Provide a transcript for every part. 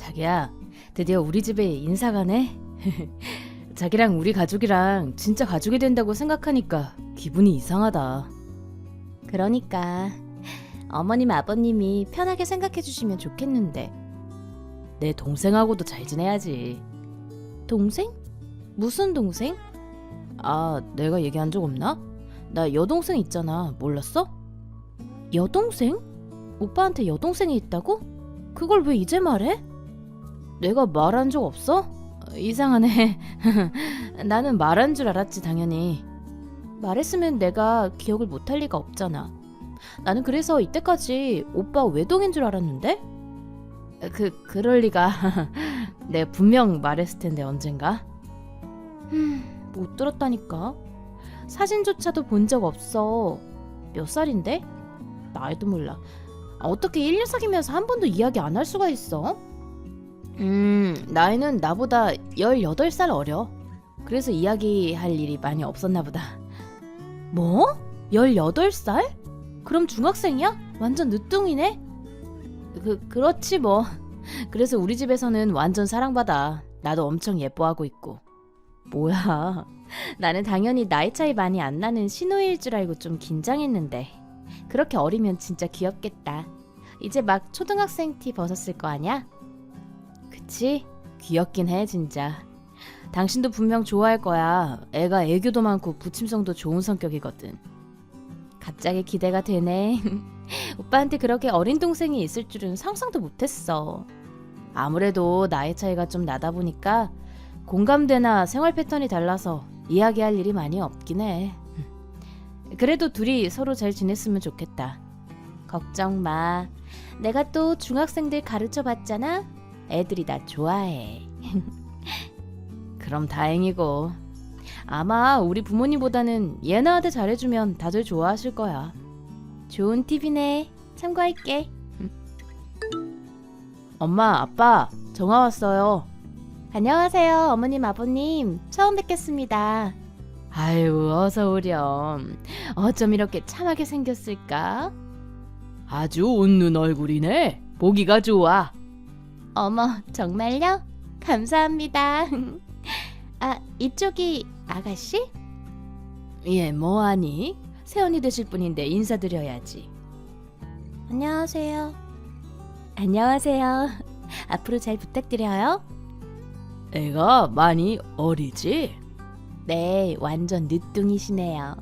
자기야, 드디어 우리 집에 인사 가네? 자기랑 우리 가족이랑 진짜 가족이 된다고 생각하니까 기분이 이상하다. 그러니까 어머님 아버님이 편하게 생각해 주시면 좋겠는데. 내 동생하고도 잘 지내야지. 동생? 무슨 동생? 아, 내가 얘기한 적 없나? 나 여동생 있잖아. 몰랐어? 여동생? 오빠한테 여동생이 있다고? 그걸 왜 이제 말해? 내가 말한 적 없어? 이상하네. 나는 말한 줄 알았지 당연히. 말했으면 내가 기억을 못할 리가 없잖아. 나는 그래서 이때까지 오빠 외동인 줄 알았는데? 그럴 리가. 내가 분명 말했을 텐데 언젠가. 못 들었다니까. 사진조차도 본 적 없어. 몇 살인데? 나이도 몰라. 어떻게 1년 사귀면서 한 번도 이야기 안 할 수가 있어? 나이는 나보다 18살 어려. 그래서 이야기할 일이 많이 없었나 보다. 뭐? 18살? 그럼 중학생이야? 완전 늦둥이네? 그렇지 뭐. 그래서 우리 집에서는 완전 사랑받아. 나도 엄청 예뻐하고 있고. 뭐야, 나는 당연히 나이 차이 많이 안 나는 신우이일 줄 알고 좀 긴장했는데 그렇게 어리면 진짜 귀엽겠다. 이제 막 초등학생 티 벗었을 거 아냐? 그치? 귀엽긴 해 진짜. 당신도 분명 좋아할 거야. 애가 애교도 많고 부침성도 좋은 성격이거든. 갑자기 기대가 되네. 오빠한테 그렇게 어린 동생이 있을 줄은 상상도 못했어. 아무래도 나이 차이가 좀 나다 보니까 공감대나 생활 패턴이 달라서 이야기할 일이 많이 없긴 해. 그래도 둘이 서로 잘 지냈으면 좋겠다. 걱정 마. 내가 또 중학생들 가르쳐 봤잖아. 애들이 나 좋아해. 그럼 다행이고. 아마 우리 부모님보다는 얘나한테 잘해주면 다들 좋아하실 거야. 좋은 팁이네. 참고할게. 엄마, 아빠, 정화 왔어요. 안녕하세요, 어머님, 아버님. 처음 뵙겠습니다. 아유, 어서 오렴. 어쩜 이렇게 참하게 생겼을까? 아주 웃는 얼굴이네. 보기가 좋아. 어머, 정말요? 감사합니다. 아, 이쪽이 아가씨? 예, 뭐하니? 새언니 되실 분인데 인사드려야지. 안녕하세요. 안녕하세요. 앞으로 잘 부탁드려요. 애가 많이 어리지? 네, 완전 늦둥이시네요.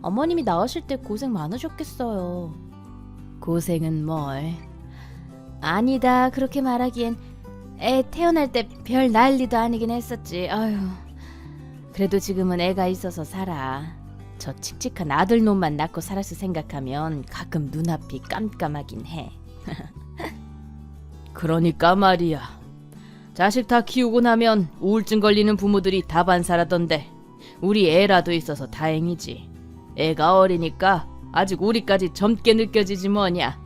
어머님이 나으실 때 고생 많으셨겠어요. 고생은 뭘? 아니다, 그렇게 말하기엔 애 태어날 때 별 난리도 아니긴 했었지. 아휴. 그래도 지금은 애가 있어서 살아. 저 칙칙한 아들놈만 낳고 살았을 생각하면 가끔 눈앞이 깜깜하긴 해. 그러니까 말이야. 자식 다 키우고 나면 우울증 걸리는 부모들이 다반사라던데 우리 애라도 있어서 다행이지. 애가 어리니까 아직 우리까지 젊게 느껴지지 뭐냐.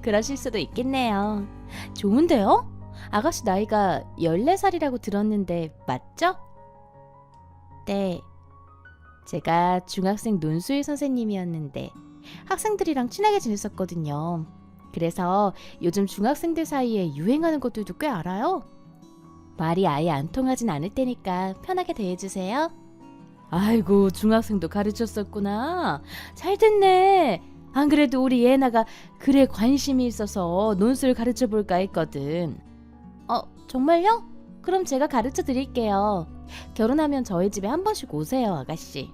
그러실 수도 있겠네요. 좋은데요? 아가씨 나이가 14살이라고 들었는데 맞죠? 네. 제가 중학생 논술 선생님이었는데 학생들이랑 친하게 지냈었거든요. 그래서 요즘 중학생들 사이에 유행하는 것들도 꽤 알아요. 말이 아예 안 통하진 않을 테니까 편하게 대해주세요. 아이고, 중학생도 가르쳤었구나. 잘 됐네. 안 그래도 우리 예나가 글에 관심이 있어서 논술 가르쳐볼까 했거든. 정말요? 그럼 제가 가르쳐 드릴게요. 결혼하면 저희 집에 한 번씩 오세요, 아가씨.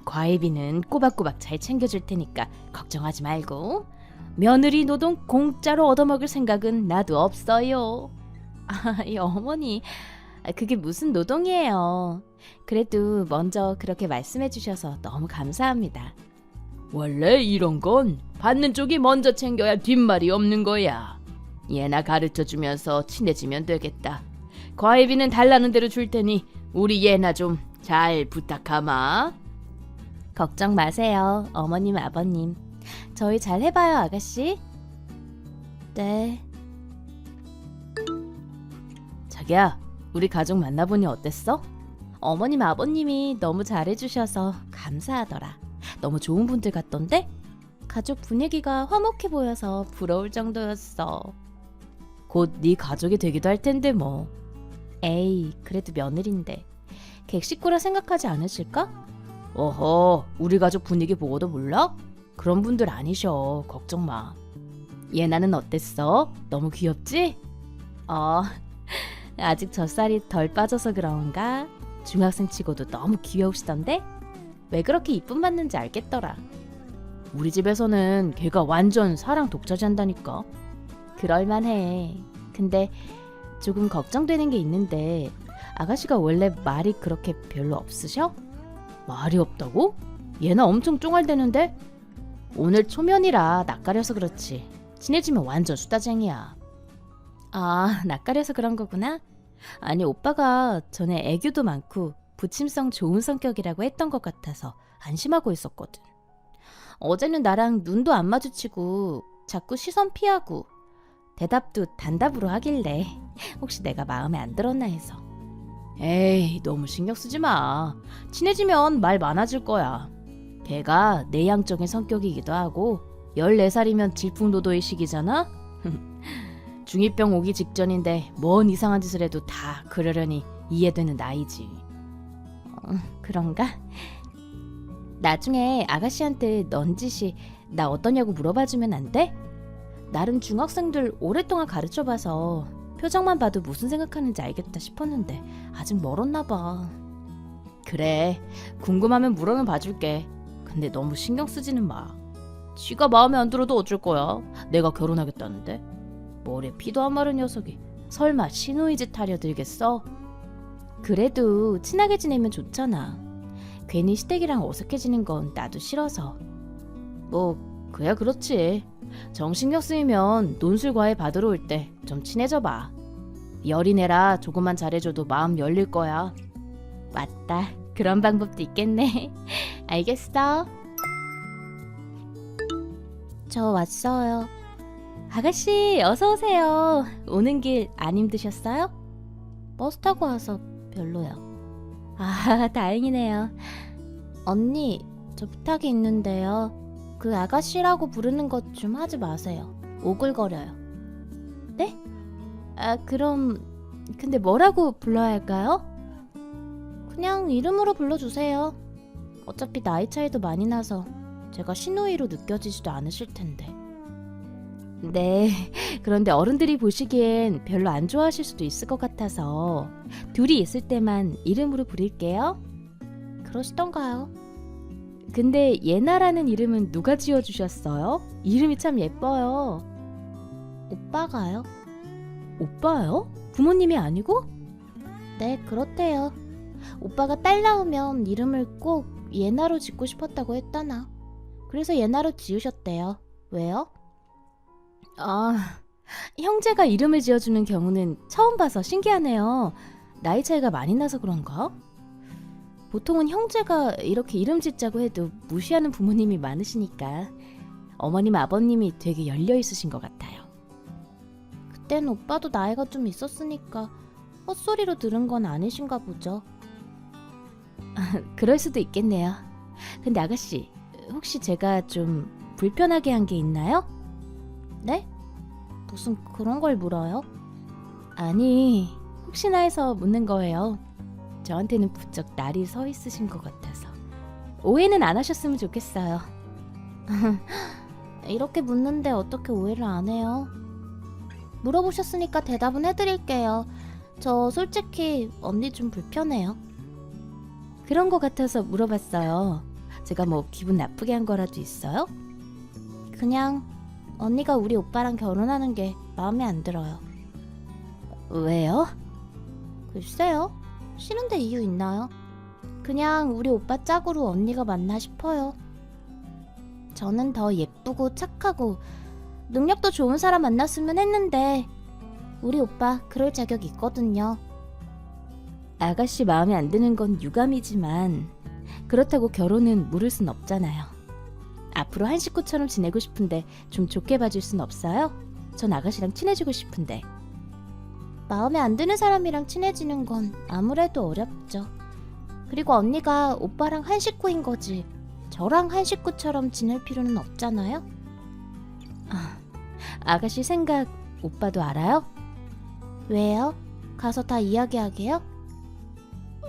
과외비는 꼬박꼬박 잘 챙겨줄 테니까 걱정하지 말고. 며느리 노동 공짜로 얻어먹을 생각은 나도 없어요. 이 어머니, 그게 무슨 노동이에요. 그래도 먼저 그렇게 말씀해 주셔서 너무 감사합니다. 원래 이런 건 받는 쪽이 먼저 챙겨야 뒷말이 없는 거야. 얘나 가르쳐주면서 친해지면 되겠다. 과외비는 달라는 대로 줄 테니 우리 얘나 좀 잘 부탁하마. 걱정 마세요, 어머님, 아버님. 저희 잘 해봐요, 아가씨. 네. 자기야, 우리 가족 만나보니 어땠어? 어머님, 아버님이 너무 잘해주셔서 감사하더라. 너무 좋은 분들 같던데? 가족 분위기가 화목해 보여서 부러울 정도였어. 곧 네 가족이 되기도 할 텐데 뭐. 에이, 그래도 며느린데 객식구라 생각하지 않으실까? 어허, 우리 가족 분위기 보고도 몰라? 그런 분들 아니셔. 걱정 마. 예나는 어땠어? 너무 귀엽지? 아직 젖살이 덜 빠져서 그런가? 중학생 치고도 너무 귀여우시던데? 왜 그렇게 이쁨 받는지 알겠더라. 우리 집에서는 걔가 완전 사랑 독차지한다니까. 그럴만해. 근데 조금 걱정되는 게 있는데 아가씨가 원래 말이 그렇게 별로 없으셔? 말이 없다고? 얘나 엄청 쫑알대는데? 오늘 초면이라 낯가려서 그렇지. 친해지면 완전 수다쟁이야. 아, 낯가려서 그런 거구나. 아니, 오빠가 전에 애교도 많고 부침성 좋은 성격이라고 했던 것 같아서 안심하고 있었거든. 어제는 나랑 눈도 안 마주치고 자꾸 시선 피하고 대답도 단답으로 하길래 혹시 내가 마음에 안 들었나 해서. 에이, 너무 신경 쓰지 마. 친해지면 말 많아질 거야. 걔가 내향적인 성격이기도 하고 14살이면 질풍노도의 시기잖아? 중2병 오기 직전인데 뭔 이상한 짓을 해도 다 그러려니 이해되는 나이지. 그런가? 나중에 아가씨한테 넌지시 나 어떠냐고 물어봐주면 안 돼? 나름 중학생들 오랫동안 가르쳐봐서 표정만 봐도 무슨 생각하는지 알겠다 싶었는데 아직 멀었나 봐. 그래, 궁금하면 물어는 봐줄게. 근데 너무 신경 쓰지는 마. 지가 마음에 안 들어도 어쩔 거야. 내가 결혼하겠다는데. 머리에 피도 안 마른 녀석이 설마 시누이 짓 하려 들겠어? 그래도 친하게 지내면 좋잖아. 괜히 시댁이랑 어색해지는 건 나도 싫어서. 뭐 그야 그렇지. 정 신경 쓰이면 논술 과외 받으러 올 때 좀 친해져 봐. 여린애라 조금만 잘해줘도 마음 열릴 거야. 맞다. 그런 방법도 있겠네. 알겠어. 저 왔어요. 아가씨, 어서 오세요. 오는 길 안 힘드셨어요? 버스 타고 와서 별로요. 아, 다행이네요. 언니, 저 부탁이 있는데요. 그 아가씨라고 부르는 것 좀 하지 마세요. 오글거려요. 네? 아, 그럼 근데 뭐라고 불러야 할까요? 그냥 이름으로 불러주세요. 어차피 나이 차이도 많이 나서 제가 시누이로 느껴지지도 않으실 텐데. 네, 그런데 어른들이 보시기엔 별로 안 좋아하실 수도 있을 것 같아서 둘이 있을 때만 이름으로 부를게요. 그러시던가요? 근데 예나라는 이름은 누가 지어주셨어요? 이름이 참 예뻐요. 오빠가요? 오빠요? 부모님이 아니고? 네, 그렇대요. 오빠가 딸 낳으면 이름을 꼭 예나로 짓고 싶었다고 했다나. 그래서 예나로 지으셨대요. 왜요? 아, 형제가 이름을 지어주는 경우는 처음 봐서 신기하네요. 나이 차이가 많이 나서 그런가? 보통은 형제가 이렇게 이름 짓자고 해도 무시하는 부모님이 많으시니까 어머님 아버님이 되게 열려있으신 것 같아요. 그땐 오빠도 나이가 좀 있었으니까 헛소리로 들은 건 아니신가 보죠. 그럴 수도 있겠네요. 근데 아가씨, 혹시 제가 좀 불편하게 한 게 있나요? 네? 무슨 그런 걸 물어요? 아니, 혹시나 해서 묻는 거예요. 저한테는 부쩍 날이 서 있으신 것 같아서. 오해는 안 하셨으면 좋겠어요. 이렇게 묻는데 어떻게 오해를 안 해요? 물어보셨으니까 대답은 해드릴게요. 저 솔직히 언니 좀 불편해요. 그런 것 같아서 물어봤어요. 제가 뭐 기분 나쁘게 한 거라도 있어요? 그냥 언니가 우리 오빠랑 결혼하는 게 마음에 안 들어요. 왜요? 글쎄요. 싫은데 이유 있나요? 그냥 우리 오빠 짝으로 언니가 맞나 싶어요. 저는 더 예쁘고 착하고 능력도 좋은 사람 만났으면 했는데 우리 오빠 그럴 자격이 있거든요. 아가씨 마음에 안 드는 건 유감이지만 그렇다고 결혼은 물을 순 없잖아요. 앞으로 한 식구처럼 지내고 싶은데 좀 좋게 봐줄 순 없어요? 전 아가씨랑 친해지고 싶은데. 마음에 안 드는 사람이랑 친해지는 건 아무래도 어렵죠. 그리고 언니가 오빠랑 한 식구인 거지 저랑 한 식구처럼 지낼 필요는 없잖아요? 아가씨 생각 오빠도 알아요? 왜요? 가서 다 이야기하게요?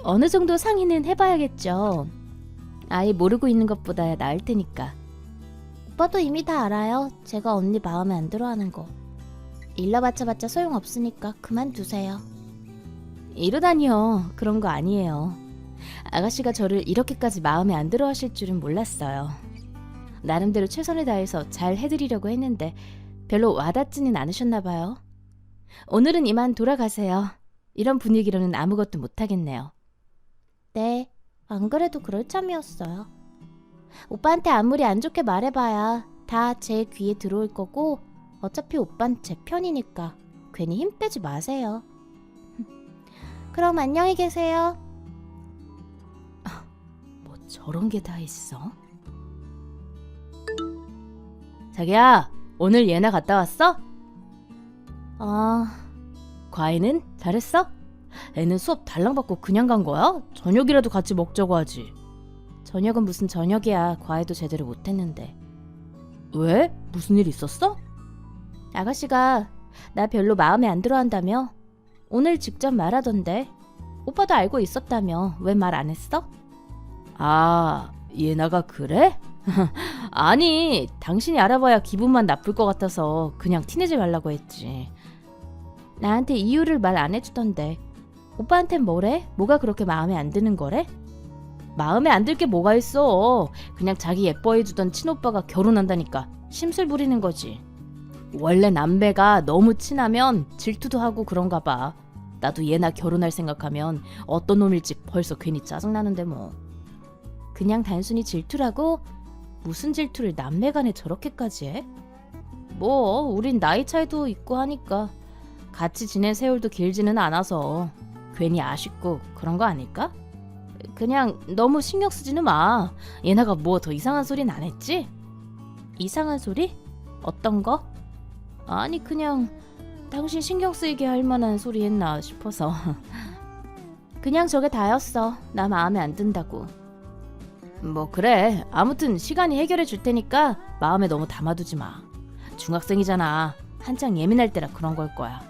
어느 정도 상의는 해봐야겠죠. 아예 모르고 있는 것보다 나을 테니까. 오빠도 이미 다 알아요. 제가 언니 마음에 안 들어하는 거. 일러바쳐봤자 소용없으니까 그만두세요. 이러다니요. 그런 거 아니에요. 아가씨가 저를 이렇게까지 마음에 안 들어 하실 줄은 몰랐어요. 나름대로 최선을 다해서 잘 해드리려고 했는데 별로 와닿지는 않으셨나 봐요. 오늘은 이만 돌아가세요. 이런 분위기로는 아무것도 못하겠네요. 네, 안 그래도 그럴 참이었어요. 오빠한테 아무리 안 좋게 말해봐야 다 제 귀에 들어올 거고 어차피 오빤 제 편이니까 괜히 힘 빼지 마세요. 그럼 안녕히 계세요. 뭐 저런 게 다 있어? 자기야, 오늘 예나 갔다 왔어? 과외는 잘했어? 애는 수업 달랑 받고 그냥 간 거야? 저녁이라도 같이 먹자고 하지. 저녁은 무슨 저녁이야. 과외도 제대로 못했는데. 왜? 무슨 일 있었어? 아가씨가 나 별로 마음에 안 들어한다며? 오늘 직접 말하던데. 오빠도 알고 있었다며. 왜 말 안 했어? 아, 예나가 그래? 아니, 당신이 알아봐야 기분만 나쁠 것 같아서 그냥 티내지 말라고 했지. 나한테 이유를 말 안 해주던데. 오빠한텐 뭐래? 뭐가 그렇게 마음에 안 드는 거래? 마음에 안 들 게 뭐가 있어. 그냥 자기 예뻐해주던 친오빠가 결혼한다니까 심술 부리는 거지. 원래 남매가 너무 친하면 질투도 하고 그런가 봐. 나도 얘나 결혼할 생각하면 어떤 놈일지 벌써 괜히 짜증나는데 뭐. 그냥 단순히 질투라고? 무슨 질투를 남매 간에 저렇게까지 해? 뭐 우린 나이 차이도 있고 하니까 같이 지낸 세월도 길지는 않아서 괜히 아쉽고 그런 거 아닐까? 그냥 너무 신경 쓰지는 마. 얘나가 뭐 더 이상한 소리는 안 했지? 이상한 소리? 어떤 거? 아니 그냥 당신 신경 쓰이게 할 만한 소리 했나 싶어서. 그냥 저게 다였어. 나 마음에 안 든다고. 뭐 그래. 아무튼 시간이 해결해 줄 테니까 마음에 너무 담아두지 마. 중학생이잖아. 한창 예민할 때라 그런 걸 거야.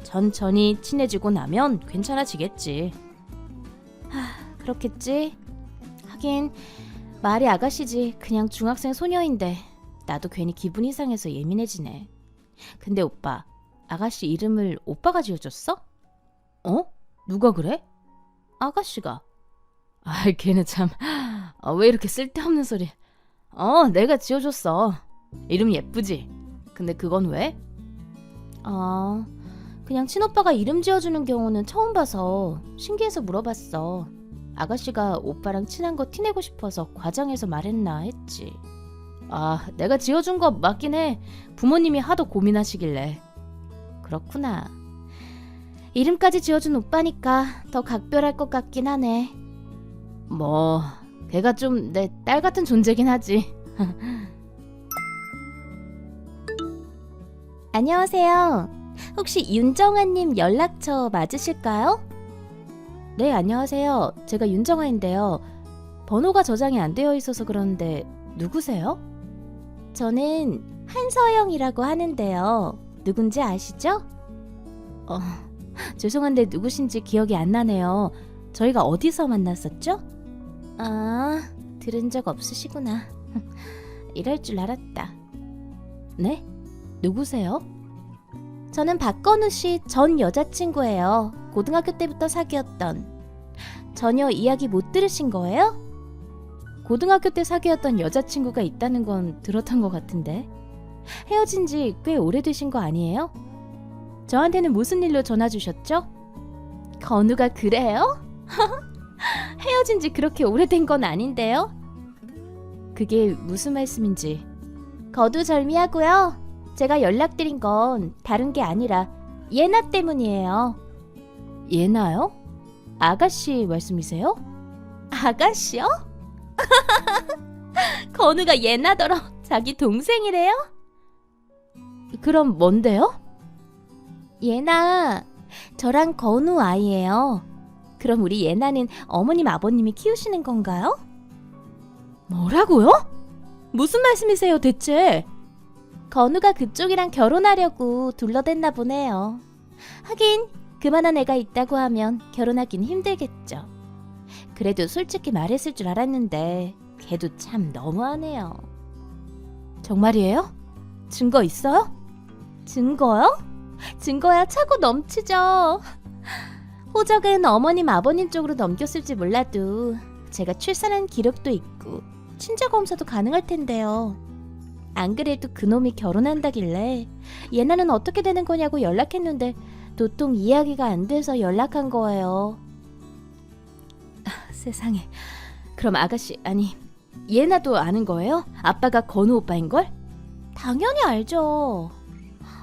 천천히 친해지고 나면 괜찮아지겠지. 그렇겠지? 하긴 말이 아가씨지. 그냥 중학생 소녀인데 나도 괜히 기분 이상해서 예민해지네. 근데 오빠, 아가씨 이름을 오빠가 지어줬어? 어? 누가 그래? 아가씨가. 걔는 참... 왜 이렇게 쓸데없는 소리. 내가 지어줬어. 이름 예쁘지? 근데 그건 왜? 그냥 친오빠가 이름 지어주는 경우는 처음 봐서 신기해서 물어봤어. 아가씨가 오빠랑 친한 거 티내고 싶어서 과장해서 말했나 했지. 내가 지어준 거 맞긴 해. 부모님이 하도 고민하시길래. 그렇구나. 이름까지 지어준 오빠니까 더 각별할 것 같긴 하네. 뭐 걔가 좀 내 딸 같은 존재긴 하지. 안녕하세요. 혹시 윤정아님 연락처 맞으실까요? 네, 안녕하세요. 제가 윤정아인데요. 번호가 저장이 안 되어 있어서 그런데 누구세요? 저는 한서영이라고 하는데요. 누군지 아시죠? 죄송한데 누구신지 기억이 안 나네요. 저희가 어디서 만났었죠? 들은 적 없으시구나. 이럴 줄 알았다. 네? 누구세요? 저는 박건우 씨 전 여자친구예요. 고등학교 때부터 사귀었던. 전혀 이야기 못 들으신 거예요? 고등학교 때 사귀었던 여자친구가 있다는 건 들었던 것 같은데. 헤어진 지 꽤 오래되신 거 아니에요? 저한테는 무슨 일로 전화 주셨죠? 건우가 그래요? 헤어진 지 그렇게 오래된 건 아닌데요? 그게 무슨 말씀인지. 거두절미하고요. 제가 연락드린 건 다른 게 아니라 예나 때문이에요. 예나요? 아가씨 말씀이세요? 아가씨요? 건우가 예나더러 자기 동생이래요? 그럼 뭔데요? 예나, 저랑 건우 아이예요. 그럼 우리 예나는 어머님 아버님이 키우시는 건가요? 뭐라고요? 무슨 말씀이세요 대체? 건우가 그쪽이랑 결혼하려고 둘러댔나 보네요. 하긴 그만한 애가 있다고 하면 결혼하긴 힘들겠죠. 그래도 솔직히 말했을 줄 알았는데 걔도 참 너무하네요. 정말이에요? 증거 있어요? 증거요? 증거야 차고 넘치죠. 호적은 어머님 아버님 쪽으로 넘겼을지 몰라도 제가 출산한 기록도 있고 친자 검사도 가능할 텐데요. 안 그래도 그놈이 결혼한다길래 예나는 어떻게 되는 거냐고 연락했는데 도통 이야기가 안 돼서 연락한 거예요. 세상에. 그럼 아가씨, 아니 예나도 아는 거예요? 아빠가 건우 오빠인걸? 당연히 알죠.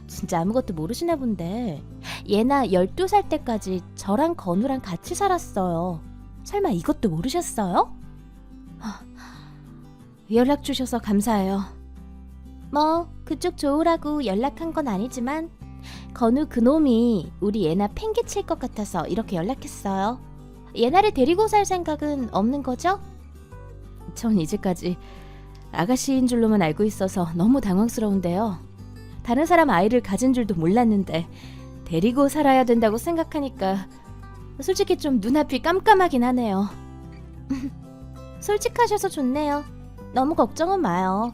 진짜 아무것도 모르시나 본데 예나 12살 때까지 저랑 건우랑 같이 살았어요. 설마 이것도 모르셨어요? 연락 주셔서 감사해요. 뭐 그쪽 좋으라고 연락한 건 아니지만 건우 그놈이 우리 예나 팽개칠 것 같아서 이렇게 연락했어요. 예나를 데리고 살 생각은 없는 거죠? 전 이제까지 아가씨인 줄로만 알고 있어서 너무 당황스러운데요. 다른 사람 아이를 가진 줄도 몰랐는데 데리고 살아야 된다고 생각하니까 솔직히 좀 눈앞이 깜깜하긴 하네요. 솔직하셔서 좋네요. 너무 걱정은 마요.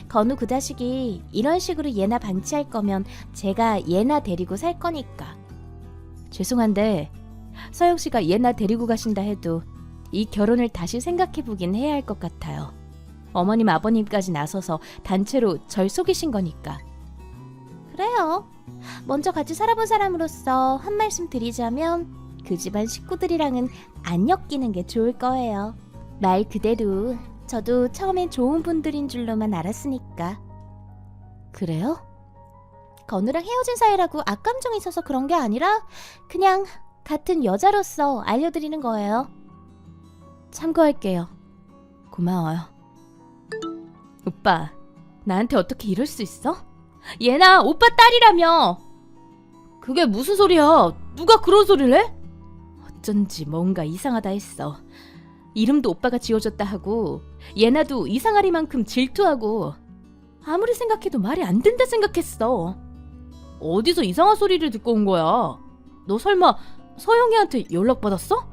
건우 그 자식이 이런 식으로 예나 방치할 거면 제가 예나 데리고 살 거니까. 죄송한데 서영씨가 예나 데리고 가신다 해도 이 결혼을 다시 생각해보긴 해야 할 것 같아요. 어머님 아버님까지 나서서 단체로 절 속이신 거니까. 그래요. 먼저 같이 살아본 사람으로서 한 말씀 드리자면 그 집안 식구들이랑은 안 엮이는 게 좋을 거예요. 말 그대로 저도 처음엔 좋은 분들인 줄로만 알았으니까. 그래요? 건우랑 헤어진 사이라고 악감정이 있어서 그런 게 아니라 그냥 같은 여자로서 알려드리는 거예요. 참고할게요. 고마워요. 오빠, 나한테 어떻게 이럴 수 있어? 예나 오빠 딸이라며. 그게 무슨 소리야? 누가 그런 소리를 해? 어쩐지 뭔가 이상하다 했어. 이름도 오빠가 지어줬다 하고 예나도 이상하리만큼 질투하고 아무리 생각해도 말이 안 된다 생각했어. 어디서 이상한 소리를 듣고 온 거야? 너 설마 서영이한테 연락받았어?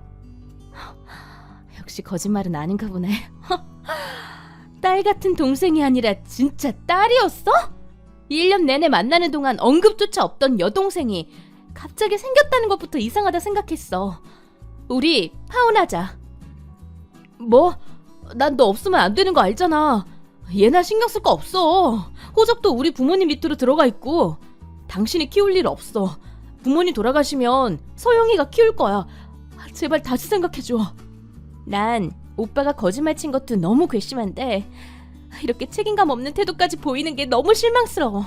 역시 거짓말은 아닌가 보네. 딸 같은 동생이 아니라 진짜 딸이었어? 1년 내내 만나는 동안 언급조차 없던 여동생이 갑자기 생겼다는 것부터 이상하다 생각했어. 우리 파혼하자. 뭐? 난 너 없으면 안 되는 거 알잖아. 얘나 신경 쓸 거 없어. 호적도 우리 부모님 밑으로 들어가 있고 당신이 키울 일 없어. 부모님 돌아가시면 서영이가 키울 거야. 제발 다시 생각해줘. 난 오빠가 거짓말 친 것도 너무 괘씸한데 이렇게 책임감 없는 태도까지 보이는 게 너무 실망스러워.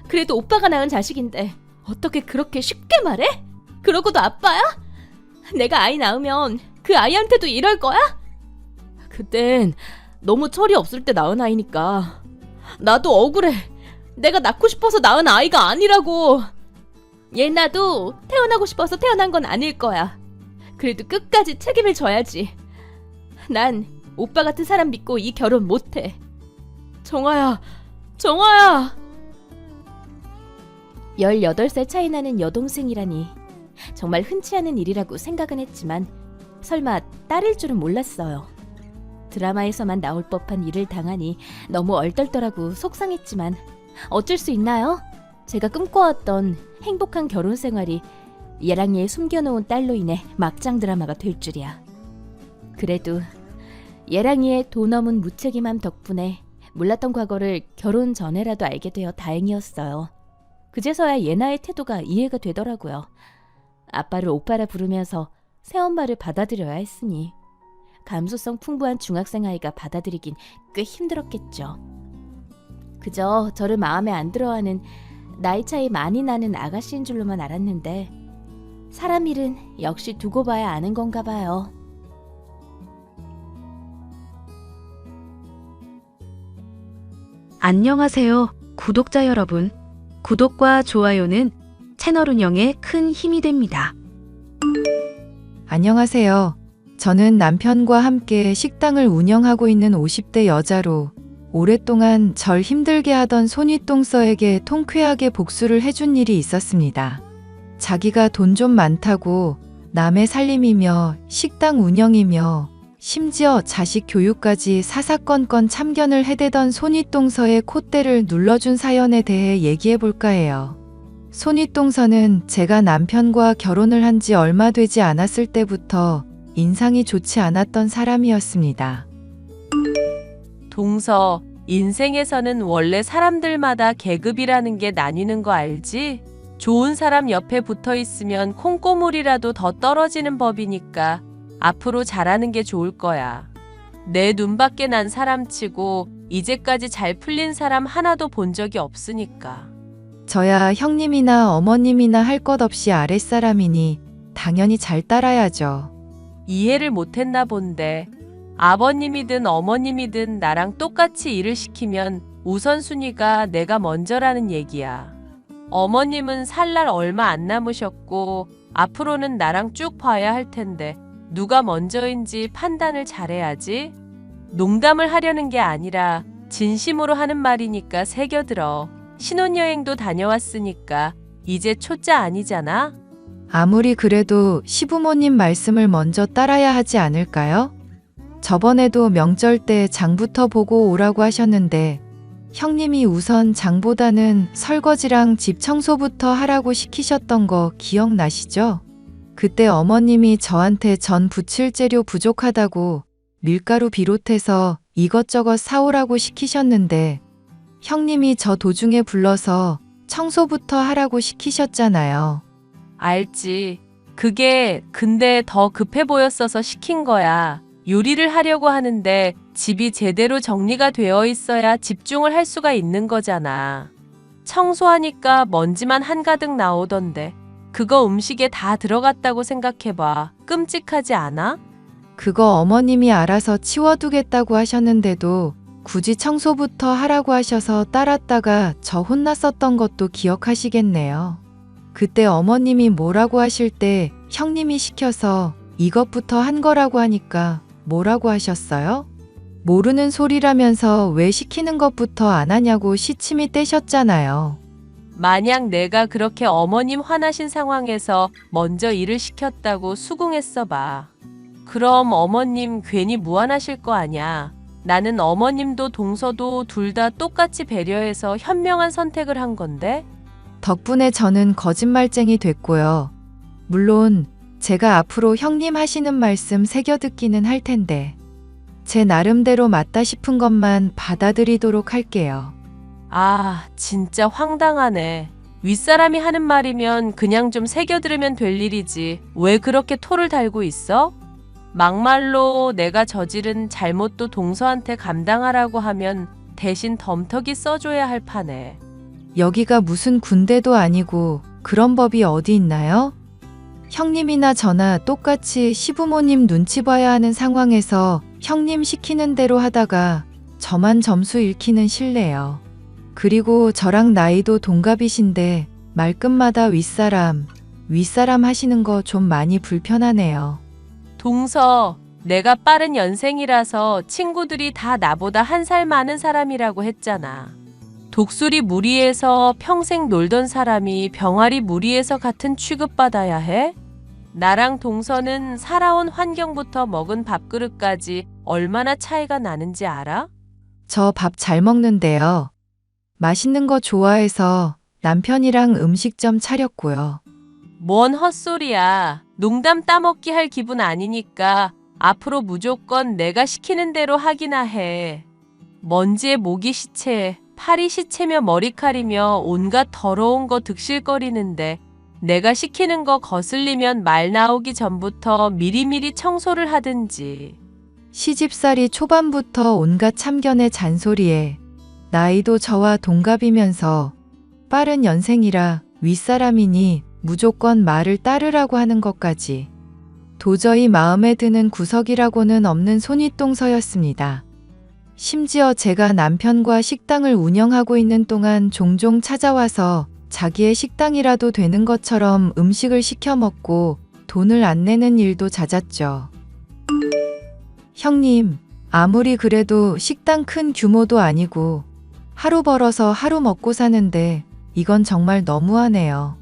그래도 오빠가 낳은 자식인데 어떻게 그렇게 쉽게 말해? 그러고도 아빠야? 내가 아이 낳으면 그 아이한테도 이럴 거야? 그땐 너무 철이 없을 때 낳은 아이니까. 나도 억울해. 내가 낳고 싶어서 낳은 아이가 아니라고. 예나도 태어나고 싶어서 태어난 건 아닐 거야. 그래도 끝까지 책임을 져야지. 난 오빠 같은 사람 믿고 이 결혼 못해. 정아야, 정아야. 18살 차이 나는 여동생이라니 정말 흔치 않은 일이라고 생각은 했지만 설마 딸일 줄은 몰랐어요. 드라마에서만 나올 법한 일을 당하니 너무 얼떨떨하고 속상했지만 어쩔 수 있나요? 제가 꿈꿔왔던 행복한 결혼 생활이 예랑이의 숨겨놓은 딸로 인해 막장 드라마가 될 줄이야. 그래도 예랑이의 도 넘은 무책임함 덕분에 몰랐던 과거를 결혼 전에라도 알게 되어 다행이었어요. 그제서야 예나의 태도가 이해가 되더라고요. 아빠를 오빠라 부르면서 새엄마를 받아들여야 했으니 감수성 풍부한 중학생 아이가 받아들이긴 꽤 힘들었겠죠. 그저 저를 마음에 안 들어하는 나이 차이 많이 나는 아가씨인 줄로만 알았는데 사람 일은 역시 두고 봐야 아는 건가 봐요. 안녕하세요, 구독자 여러분. 구독과 좋아요는 채널 운영에 큰 힘이 됩니다. 안녕하세요. 저는 남편과 함께 식당을 운영하고 있는 50대 여자로 오랫동안 절 힘들게 하던 손윗동서에게 통쾌하게 복수를 해준 일이 있었습니다. 자기가 돈 좀 많다고 남의 살림이며 식당 운영이며 심지어 자식 교육까지 사사건건 참견을 해대던 손윗동서의 콧대를 눌러준 사연에 대해 얘기해 볼까 해요. 손윗동서는 제가 남편과 결혼을 한 지 얼마 되지 않았을 때부터 인상이 좋지 않았던 사람이었습니다. 동서, 인생에서는 원래 사람들마다 계급이라는 게 나뉘는 거 알지? 좋은 사람 옆에 붙어 있으면 콩고물이라도 더 떨어지는 법이니까 앞으로 잘하는 게 좋을 거야. 내 눈밖에 난 사람치고 이제까지 잘 풀린 사람 하나도 본 적이 없으니까. 저야 형님이나 어머님이나 할 것 없이 아랫사람이니 당연히 잘 따라야죠. 이해를 못했나 본데 아버님이든 어머님이든 나랑 똑같이 일을 시키면 우선순위가 내가 먼저라는 얘기야. 어머님은 살 날 얼마 안 남으셨고 앞으로는 나랑 쭉 봐야 할 텐데 누가 먼저인지 판단을 잘해야지. 농담을 하려는 게 아니라 진심으로 하는 말이니까 새겨들어. 신혼여행도 다녀왔으니까 이제 초짜 아니잖아? 아무리 그래도 시부모님 말씀을 먼저 따라야 하지 않을까요? 저번에도 명절 때 장부터 보고 오라고 하셨는데 형님이 우선 장보다는 설거지랑 집 청소부터 하라고 시키셨던 거 기억나시죠? 그때 어머님이 저한테 전 부칠 재료 부족하다고 밀가루 비롯해서 이것저것 사오라고 시키셨는데 형님이 저 도중에 불러서 청소부터 하라고 시키셨잖아요. 알지. 그게 근데 더 급해 보였어서 시킨 거야. 요리를 하려고 하는데 집이 제대로 정리가 되어 있어야 집중을 할 수가 있는 거잖아. 청소하니까 먼지만 한가득 나오던데 그거 음식에 다 들어갔다고 생각해봐. 끔찍하지 않아? 그거 어머님이 알아서 치워두겠다고 하셨는데도 굳이 청소부터 하라고 하셔서 따랐다가 저 혼났었던 것도 기억하시겠네요. 그때 어머님이 뭐라고 하실 때 형님이 시켜서 이것부터 한 거라고 하니까 뭐라고 하셨어요? 모르는 소리라면서 왜 시키는 것부터 안 하냐고 시침이 떼셨잖아요. 만약 내가 그렇게 어머님 화나신 상황에서 먼저 일을 시켰다고 수긍했어 봐. 그럼 어머님 괜히 무안하실 거 아냐. 나는 어머님도 동서도 둘 다 똑같이 배려해서 현명한 선택을 한 건데? 덕분에 저는 거짓말쟁이 됐고요. 물론 제가 앞으로 형님 하시는 말씀 새겨듣기는 할 텐데 제 나름대로 맞다 싶은 것만 받아들이도록 할게요. 아, 진짜 황당하네. 윗사람이 하는 말이면 그냥 좀 새겨들으면 될 일이지. 왜 그렇게 토를 달고 있어? 막말로 내가 저지른 잘못도 동서한테 감당하라고 하면 대신 덤터기 써줘야 할 판에. 여기가 무슨 군대도 아니고 그런 법이 어디 있나요? 형님이나 저나 똑같이 시부모님 눈치 봐야 하는 상황에서 형님 시키는 대로 하다가 저만 점수 잃기는 싫네요. 그리고 저랑 나이도 동갑이신데 말끝마다 윗사람 하시는 거 좀 많이 불편하네요. 동서, 내가 빠른 연생이라서 친구들이 다 나보다 한 살 많은 사람이라고 했잖아. 독수리 무리에서 평생 놀던 사람이 병아리 무리에서 같은 취급받아야 해? 나랑 동서는 살아온 환경부터 먹은 밥그릇까지 얼마나 차이가 나는지 알아? 저 밥 잘 먹는데요. 맛있는 거 좋아해서 남편이랑 음식점 차렸고요. 뭔 헛소리야. 농담 따먹기 할 기분 아니니까 앞으로 무조건 내가 시키는 대로 하기나 해. 먼지에 모기 시체, 파리 시체며 머리칼이며 온갖 더러운 거 득실거리는데 내가 시키는 거 거슬리면 말 나오기 전부터 미리미리 청소를 하든지. 시집살이 초반부터 온갖 참견의 잔소리에 나이도 저와 동갑이면서 빠른 연생이라 윗사람이니 무조건 말을 따르라고 하는 것까지 도저히 마음에 드는 구석이라고는 없는 손윗동서였습니다. 심지어 제가 남편과 식당을 운영하고 있는 동안 종종 찾아와서 자기의 식당이라도 되는 것처럼 음식을 시켜 먹고 돈을 안 내는 일도 잦았죠. 형님, 아무리 그래도 식당 큰 규모도 아니고 하루 벌어서 하루 먹고 사는데 이건 정말 너무하네요.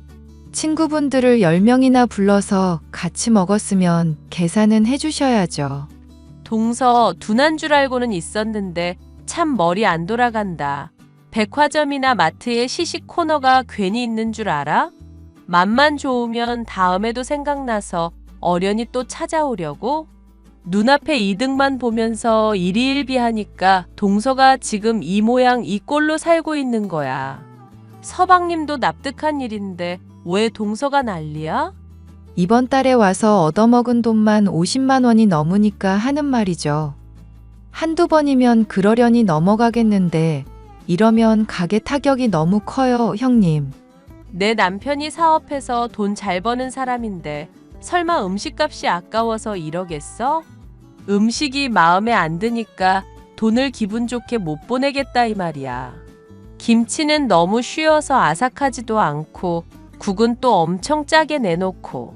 친구분들을 10명이나 불러서 같이 먹었으면 계산은 해주셔야죠. 동서 둔한 줄 알고는 있었는데 참 머리 안 돌아간다. 백화점이나 마트에 시식 코너가 괜히 있는 줄 알아? 맛만 좋으면 다음에도 생각나서 어련히 또 찾아오려고? 눈앞에 이득만 보면서 일희일비하니까 동서가 지금 이 모양 이 꼴로 살고 있는 거야. 서방님도 납득한 일인데 왜 동서가 난리야? 이번 달에 와서 얻어먹은 돈만 50만 원이 넘으니까 하는 말이죠. 한두 번이면 그러려니 넘어가겠는데 이러면 가게 타격이 너무 커요, 형님. 내 남편이 사업해서 돈 잘 버는 사람인데 설마 음식값이 아까워서 이러겠어? 음식이 마음에 안 드니까 돈을 기분 좋게 못 보내겠다 이 말이야. 김치는 너무 쉬어서 아삭하지도 않고 국은 또 엄청 짜게 내놓고.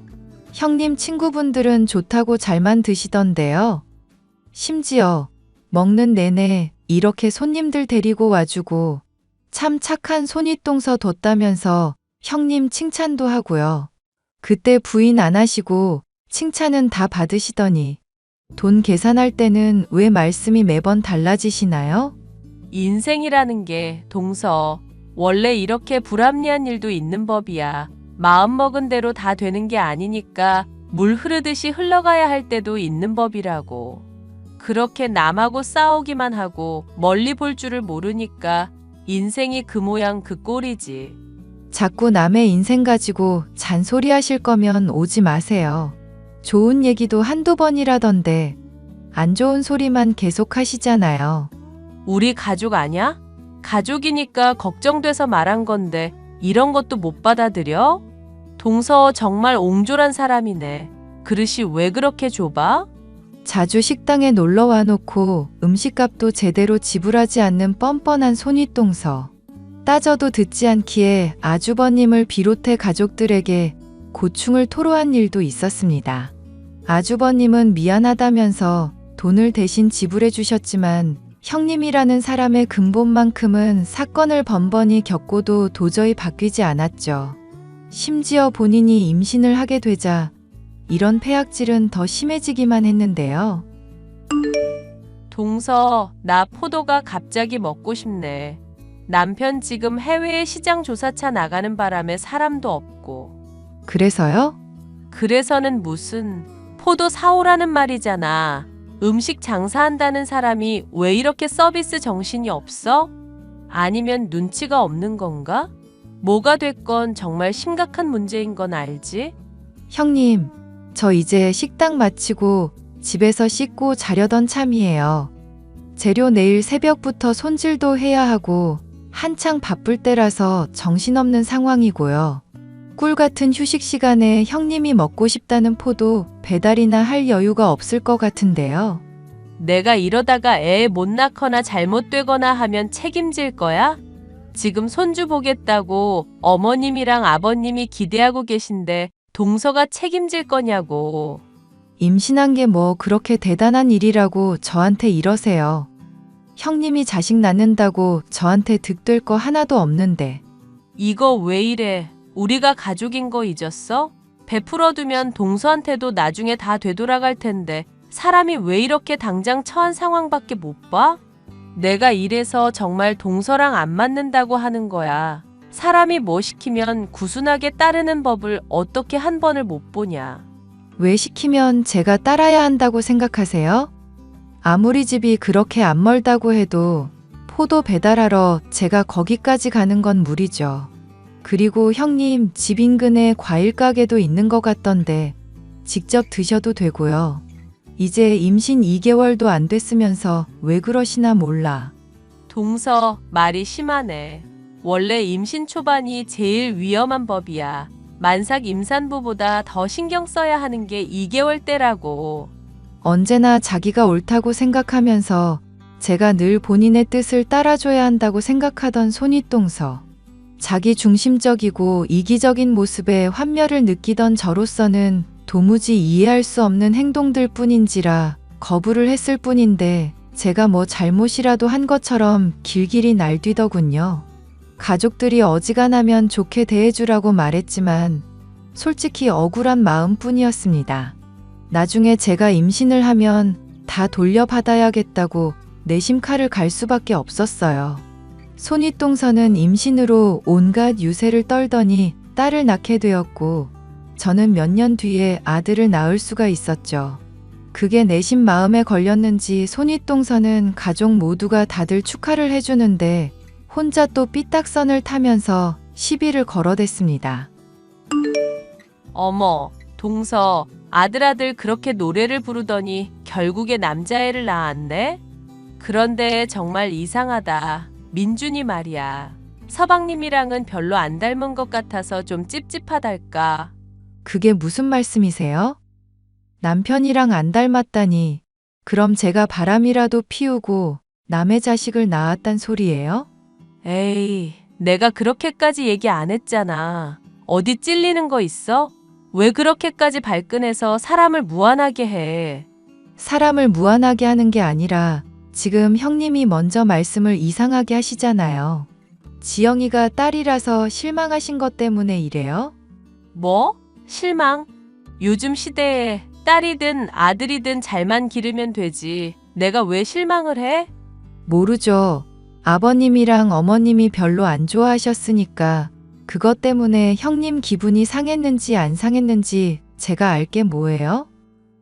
형님 친구분들은 좋다고 잘만 드시던데요. 심지어 먹는 내내 이렇게 손님들 데리고 와주고 참 착한 손윗동서 뒀다면서 형님 칭찬도 하고요. 그때 부인 안 하시고 칭찬은 다 받으시더니 돈 계산할 때는 왜 말씀이 매번 달라지시나요? 인생이라는 게 동서 원래 이렇게 불합리한 일도 있는 법이야. 마음먹은 대로 다 되는 게 아니니까 물 흐르듯이 흘러가야 할 때도 있는 법이라고. 그렇게 남하고 싸우기만 하고 멀리 볼 줄을 모르니까 인생이 그 모양 그 꼴이지. 자꾸 남의 인생 가지고 잔소리 하실 거면 오지 마세요. 좋은 얘기도 한두 번이라던데 안 좋은 소리만 계속 하시잖아요. 우리 가족 아냐? 가족이니까 걱정돼서 말한 건데 이런 것도 못 받아들여? 동서 정말 옹졸한 사람이네. 그릇이 왜 그렇게 좁아? 자주 식당에 놀러 와놓고 음식값도 제대로 지불하지 않는 뻔뻔한 손윗동서. 따져도 듣지 않기에 아주버님을 비롯해 가족들에게 고충을 토로한 일도 있었습니다. 아주버님은 미안하다면서 돈을 대신 지불해 주셨지만 형님이라는 사람의 근본만큼은 사건을 번번이 겪고도 도저히 바뀌지 않았죠. 심지어 본인이 임신을 하게 되자 이런 폐악질은 더 심해지기만 했는데요. 동서, 나 포도가 갑자기 먹고 싶네. 남편 지금 해외에 시장 조사차 나가는 바람에 사람도 없고. 그래서요? 그래서는 무슨 포도 사오라는 말이잖아. 음식 장사한다는 사람이 왜 이렇게 서비스 정신이 없어? 아니면 눈치가 없는 건가? 뭐가 됐건 정말 심각한 문제인 건 알지? 형님, 저 이제 식당 마치고 집에서 씻고 자려던 참이에요. 재료 내일 새벽부터 손질도 해야 하고 한창 바쁠 때라서 정신없는 상황이고요. 꿀 같은 휴식 시간에 형님이 먹고 싶다는 포도 배달이나 할 여유가 없을 것 같은데요. 내가 이러다가 애 못 낳거나 잘못되거나 하면 책임질 거야? 지금 손주 보겠다고 어머님이랑 아버님이 기대하고 계신데 동서가 책임질 거냐고. 임신한 게 뭐 그렇게 대단한 일이라고 저한테 이러세요. 형님이 자식 낳는다고 저한테 득될 거 하나도 없는데. 이거 왜 이래? 우리가 가족인 거 잊었어? 베풀어두면 동서한테도 나중에 다 되돌아갈 텐데 사람이 왜 이렇게 당장 처한 상황밖에 못 봐? 내가 이래서 정말 동서랑 안 맞는다고 하는 거야. 사람이 뭐 시키면 구순하게 따르는 법을 어떻게 한 번을 못 보냐. 왜 시키면 제가 따라야 한다고 생각하세요? 아무리 집이 그렇게 안 멀다고 해도 포도 배달하러 제가 거기까지 가는 건 무리죠. 그리고 형님 집 인근에 과일 가게도 있는 것 같던데 직접 드셔도 되고요. 이제 임신 2개월도 안 됐으면서 왜 그러시나 몰라. 동서 말이 심하네. 원래 임신 초반이 제일 위험한 법이야. 만삭 임산부보다 더 신경 써야 하는 게 2개월 때라고. 언제나 자기가 옳다고 생각하면서 제가 늘 본인의 뜻을 따라줘야 한다고 생각하던 손윗동서. 자기 중심적이고 이기적인 모습에 환멸을 느끼던 저로서는 도무지 이해할 수 없는 행동들 뿐인지라 거부를 했을 뿐인데 제가 뭐 잘못이라도 한 것처럼 길길이 날뛰더군요. 가족들이 어지간하면 좋게 대해주라고 말했지만 솔직히 억울한 마음뿐이었습니다. 나중에 제가 임신을 하면 다 돌려받아야겠다고 내심 칼을 갈 수밖에 없었어요. 손윗동서는 임신으로 온갖 유세를 떨더니 딸을 낳게 되었고 저는 몇 년 뒤에 아들을 낳을 수가 있었죠. 그게 내심 마음에 걸렸는지 손윗동서는 가족 모두가 다들 축하를 해주는데 혼자 또 삐딱선을 타면서 시비를 걸어댔습니다. 어머, 동서, 아들 그렇게 노래를 부르더니 결국에 남자애를 낳았네? 그런데 정말 이상하다. 민준이 말이야. 서방님이랑은 별로 안 닮은 것 같아서 좀 찝찝하달까. 그게 무슨 말씀이세요? 남편이랑 안 닮았다니. 그럼 제가 바람이라도 피우고 남의 자식을 낳았단 소리예요? 에이, 내가 그렇게까지 얘기 안 했잖아. 어디 찔리는 거 있어? 왜 그렇게까지 발끈해서 사람을 무안하게 해? 사람을 무안하게 하는 게 아니라 지금 형님이 먼저 말씀을 이상하게 하시잖아요. 지영이가 딸이라서 실망하신 것 때문에 이래요? 뭐? 실망? 요즘 시대에 딸이든 아들이든 잘만 기르면 되지. 내가 왜 실망을 해? 모르죠. 아버님이랑 어머님이 별로 안 좋아하셨으니까 그것 때문에 형님 기분이 상했는지 안 상했는지 제가 알게 뭐예요?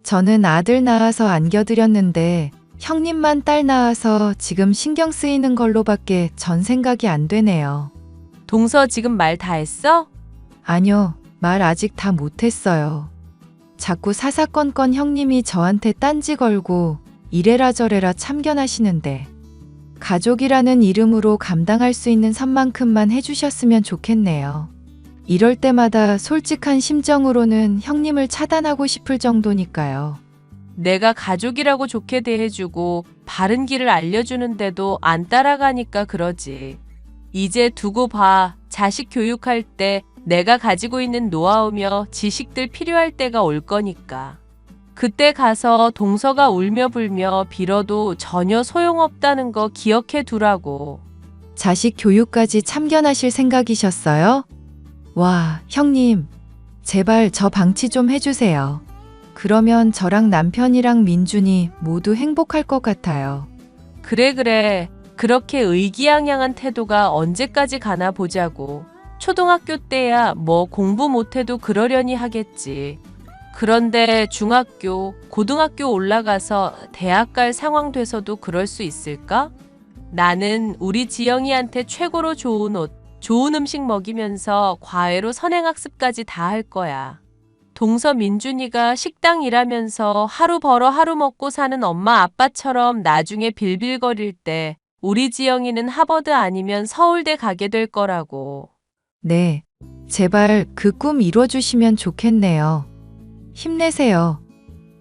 저는 아들 낳아서 안겨드렸는데 형님만 딸 낳아서 지금 신경 쓰이는 걸로밖에 전 생각이 안 되네요. 동서 지금 말 다 했어? 아니요, 말 아직 다 못했어요. 자꾸 사사건건 형님이 저한테 딴지 걸고 이래라 저래라 참견하시는데 가족이라는 이름으로 감당할 수 있는 선만큼만 해주셨으면 좋겠네요. 이럴 때마다 솔직한 심정으로는 형님을 차단하고 싶을 정도니까요. 내가 가족이라고 좋게 대해주고 바른 길을 알려주는데도 안 따라가니까 그러지. 이제 두고 봐. 자식 교육할 때 내가 가지고 있는 노하우며 지식들 필요할 때가 올 거니까. 그때 가서 동서가 울며 불며 빌어도 전혀 소용없다는 거 기억해 두라고. 자식 교육까지 참견하실 생각이셨어요? 와, 형님, 제발 저 방치 좀 해주세요. 그러면 저랑 남편이랑 민준이 모두 행복할 것 같아요. 그래. 그렇게 의기양양한 태도가 언제까지 가나 보자고. 초등학교 때야 뭐 공부 못해도 그러려니 하겠지. 그런데 중학교, 고등학교 올라가서 대학 갈 상황 돼서도 그럴 수 있을까? 나는 우리 지영이한테 최고로 좋은 옷, 좋은 음식 먹이면서 과외로 선행학습까지 다 할 거야. 동서 민준이가 식당 일하면서 하루 벌어 하루 먹고 사는 엄마 아빠처럼 나중에 빌빌거릴 때 우리 지영이는 하버드 아니면 서울대 가게 될 거라고. 네, 제발 그 꿈 이뤄주시면 좋겠네요. 힘내세요.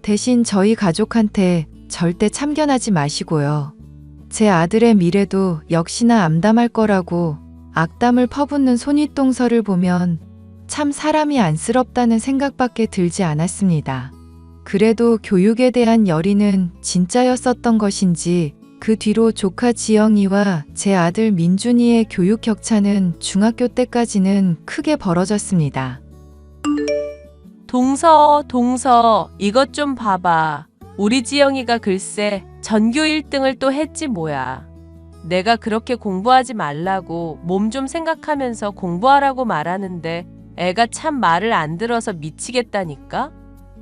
대신 저희 가족한테 절대 참견하지 마시고요. 제 아들의 미래도 역시나 암담할 거라고 악담을 퍼붓는 손윗동서를 보면 참 사람이 안쓰럽다는 생각밖에 들지 않았습니다. 그래도 교육에 대한 열의는 진짜였었던 것인지 그 뒤로 조카 지영이와 제 아들 민준이의 교육 격차는 중학교 때까지는 크게 벌어졌습니다. 동서, 이것 좀 봐봐. 우리 지영이가 글쎄 전교 1등을 또 했지 뭐야. 내가 그렇게 공부하지 말라고 몸 좀 생각하면서 공부하라고 말하는데 애가 참 말을 안 들어서 미치겠다니까?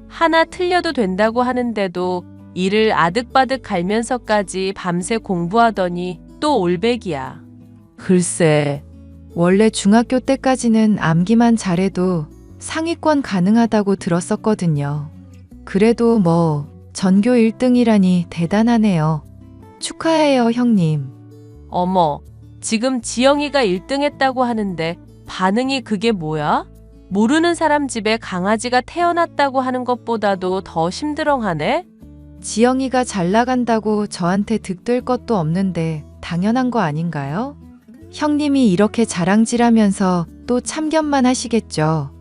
하나 틀려도 된다고 하는데도 이를 아득바득 갈면서까지 밤새 공부하더니 또 올백이야. 글쎄, 원래 중학교 때까지는 암기만 잘해도 상위권 가능하다고 들었었거든요. 그래도 뭐 전교 1등이라니 대단하네요. 축하해요, 형님. 어머, 지금 지영이가 1등 했다고 하는데 반응이 그게 뭐야? 모르는 사람 집에 강아지가 태어났다고 하는 것보다도 더 심드렁하네? 지영이가 잘 나간다고 저한테 득될 것도 없는데 당연한 거 아닌가요? 형님이 이렇게 자랑질하면서 또 참견만 하시겠죠.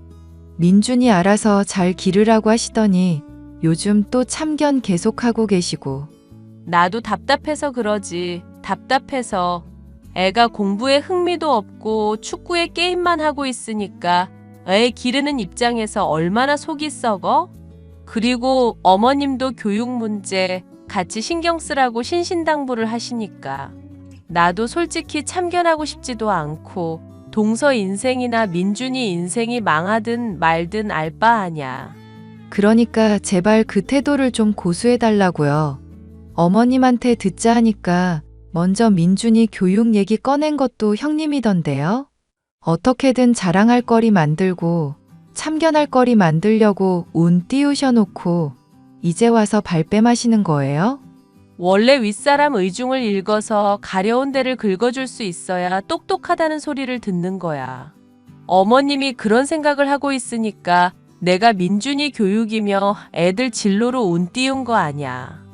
민준이 알아서 잘 기르라고 하시더니 요즘 또 참견 계속하고 계시고. 나도 답답해서 그러지. 답답해서. 애가 공부에 흥미도 없고 축구에 게임만 하고 있으니까 애 기르는 입장에서 얼마나 속이 썩어? 그리고 어머님도 교육 문제 같이 신경 쓰라고 신신당부를 하시니까 나도 솔직히 참견하고 싶지도 않고 동서 인생이나 민준이 인생이 망하든 말든 알 바 아냐. 그러니까 제발 그 태도를 좀 고수해달라고요. 어머님한테 듣자 하니까 먼저 민준이 교육 얘기 꺼낸 것도 형님이던데요. 어떻게든 자랑할 거리 만들고 참견할 거리 만들려고 운 띄우셔놓고 이제 와서 발뺌하시는 거예요? 원래 윗사람 의중을 읽어서 가려운 데를 긁어줄 수 있어야 똑똑하다는 소리를 듣는 거야. 어머님이 그런 생각을 하고 있으니까 내가 민준이 교육이며 애들 진로로 운 띄운 거 아냐.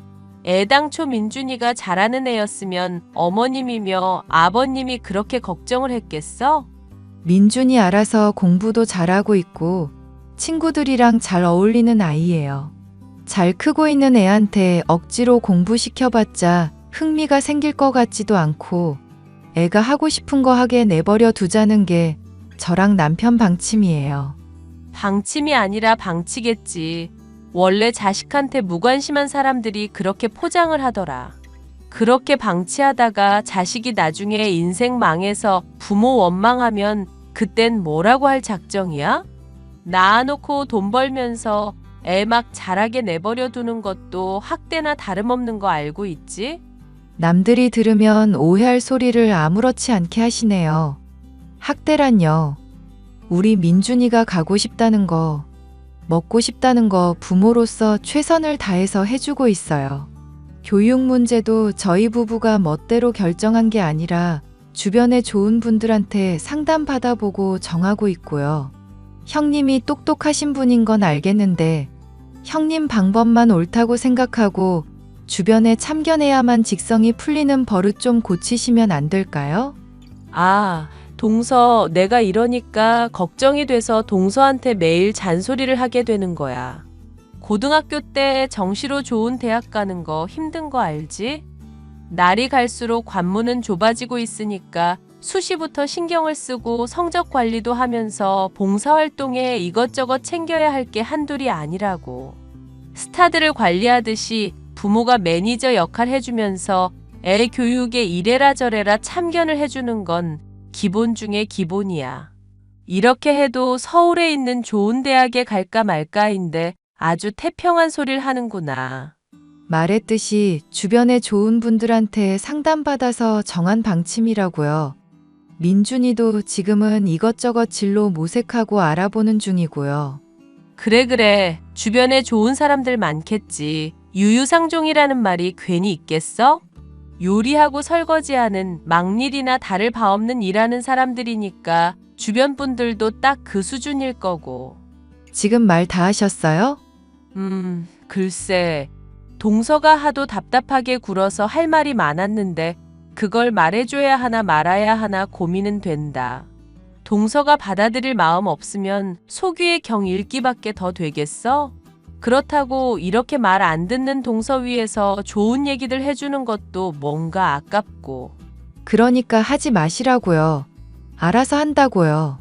애당초 민준이가 잘하는 애였으면 어머님이며 아버님이 그렇게 걱정을 했겠어? 민준이 알아서 공부도 잘하고 있고 친구들이랑 잘 어울리는 아이예요. 잘 크고 있는 애한테 억지로 공부시켜봤자 흥미가 생길 것 같지도 않고 애가 하고 싶은 거 하게 내버려 두자는 게 저랑 남편 방침이에요. 방침이 아니라 방치겠지. 원래 자식한테 무관심한 사람들이 그렇게 포장을 하더라. 그렇게 방치하다가 자식이 나중에 인생 망해서 부모 원망하면 그땐 뭐라고 할 작정이야? 낳아놓고 돈 벌면서 애 막 자라게 내버려 두는 것도 학대나 다름없는 거 알고 있지? 남들이 들으면 오해할 소리를 아무렇지 않게 하시네요. 학대란요. 우리 민준이가 가고 싶다는 거, 먹고 싶다는 거 부모로서 최선을 다해서 해주고 있어요. 교육 문제도 저희 부부가 멋대로 결정한 게 아니라 주변에 좋은 분들한테 상담 받아보고 정하고 있고요. 형님이 똑똑하신 분인 건 알겠는데 형님 방법만 옳다고 생각하고 주변에 참견해야만 직성이 풀리는 버릇 좀 고치시면 안 될까요? 아, 동서, 내가 이러니까 걱정이 돼서 동서한테 매일 잔소리를 하게 되는 거야. 고등학교 때 정시로 좋은 대학 가는 거 힘든 거 알지? 날이 갈수록 관문은 좁아지고 있으니까 수시부터 신경을 쓰고 성적 관리도 하면서 봉사활동에 이것저것 챙겨야 할 게 한둘이 아니라고. 스타들을 관리하듯이 부모가 매니저 역할 해주면서 애 교육에 이래라 저래라 참견을 해주는 건 기본 중에 기본이야. 이렇게 해도 서울에 있는 좋은 대학에 갈까 말까인데 아주 태평한 소리를 하는구나. 말했듯이 주변에 좋은 분들한테 상담받아서 정한 방침이라고요. 민준이도 지금은 이것저것 진로 모색하고 알아보는 중이고요. 그래. 주변에 좋은 사람들 많겠지. 유유상종이라는 말이 괜히 있겠어? 요리하고 설거지하는 막일이나 다를 바 없는 일하는 사람들이니까 주변 분들도 딱 그 수준일 거고. 지금 말 다 하셨어요? 글쎄. 동서가 하도 답답하게 굴어서 할 말이 많았는데 그걸 말해줘야 하나 말아야 하나 고민은 된다. 동서가 받아들일 마음 없으면 속위의 경 읽기밖에 더 되겠어? 그렇다고 이렇게 말 안 듣는 동서 위에서 좋은 얘기들 해주는 것도 뭔가 아깝고. 그러니까 하지 마시라고요. 알아서 한다고요.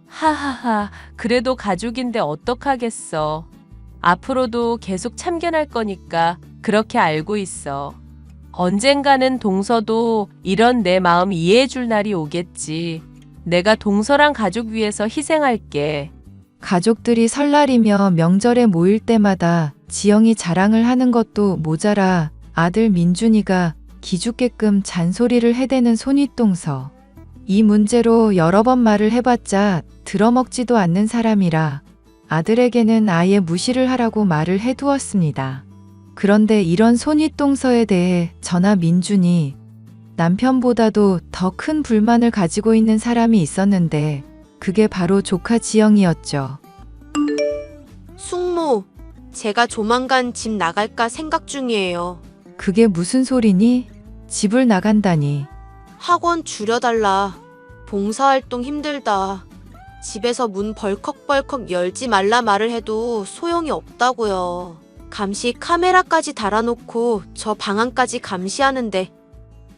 하하하, 그래도 가족인데 어떡하겠어. 앞으로도 계속 참견할 거니까 그렇게 알고 있어. 언젠가는 동서도 이런 내 마음 이해해 줄 날이 오겠지. 내가 동서랑 가족 위해서 희생할게. 가족들이 설날이며 명절에 모일 때마다 지영이 자랑을 하는 것도 모자라 아들 민준이가 기죽게끔 잔소리를 해대는 손윗동서. 이 문제로 여러 번 말을 해봤자 들어먹지도 않는 사람이라 아들에게는 아예 무시를 하라고 말을 해두었습니다. 그런데 이런 손윗동서에 대해 저나 민준이 남편보다도 더 큰 불만을 가지고 있는 사람이 있었는데 그게 바로 조카 지영이었죠. 숙모, 제가 조만간 집 나갈까 생각 중이에요. 그게 무슨 소리니? 집을 나간다니. 학원 줄여달라. 봉사활동 힘들다. 집에서 문 벌컥벌컥 열지 말라 말을 해도 소용이 없다고요. 감시 카메라까지 달아놓고 저 방안까지 감시하는데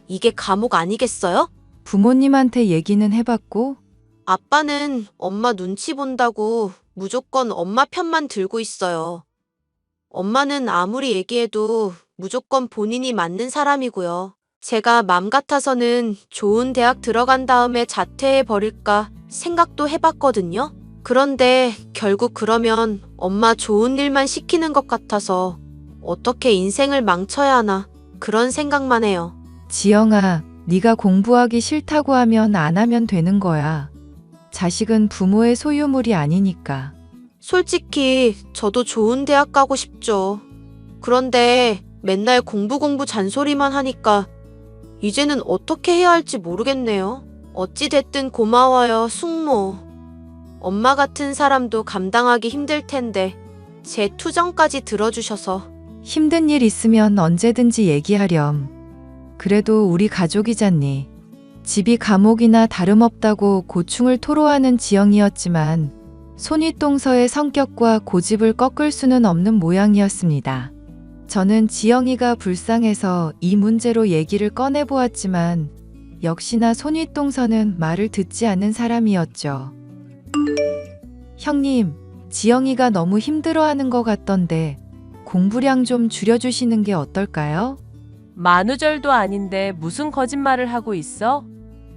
이게 감옥 아니겠어요? 부모님한테 얘기는 해봤고? 아빠는 엄마 눈치 본다고 무조건 엄마 편만 들고 있어요. 엄마는 아무리 얘기해도 무조건 본인이 맞는 사람이고요. 제가 맘 같아서는 좋은 대학 들어간 다음에 자퇴해 버릴까 생각도 해봤거든요. 그런데 결국 그러면 엄마 좋은 일만 시키는 것 같아서 어떻게 인생을 망쳐야 하나 그런 생각만 해요. 지영아, 네가 공부하기 싫다고 하면 안 하면 되는 거야. 자식은 부모의 소유물이 아니니까. 솔직히 저도 좋은 대학 가고 싶죠. 그런데 맨날 공부 잔소리만 하니까 이제는 어떻게 해야 할지 모르겠네요. 어찌됐든 고마워요, 숙모. 엄마 같은 사람도 감당하기 힘들 텐데 제 투정까지 들어주셔서. 힘든 일 있으면 언제든지 얘기하렴. 그래도 우리 가족이잖니. 집이 감옥이나 다름없다고 고충을 토로하는 지영이었지만 손윗동서의 성격과 고집을 꺾을 수는 없는 모양이었습니다. 저는 지영이가 불쌍해서 이 문제로 얘기를 꺼내보았지만 역시나 손윗동서는 말을 듣지 않는 사람이었죠. 형님, 지영이가 너무 힘들어하는 것 같던데 공부량 좀 줄여주시는 게 어떨까요? 만우절도 아닌데 무슨 거짓말을 하고 있어?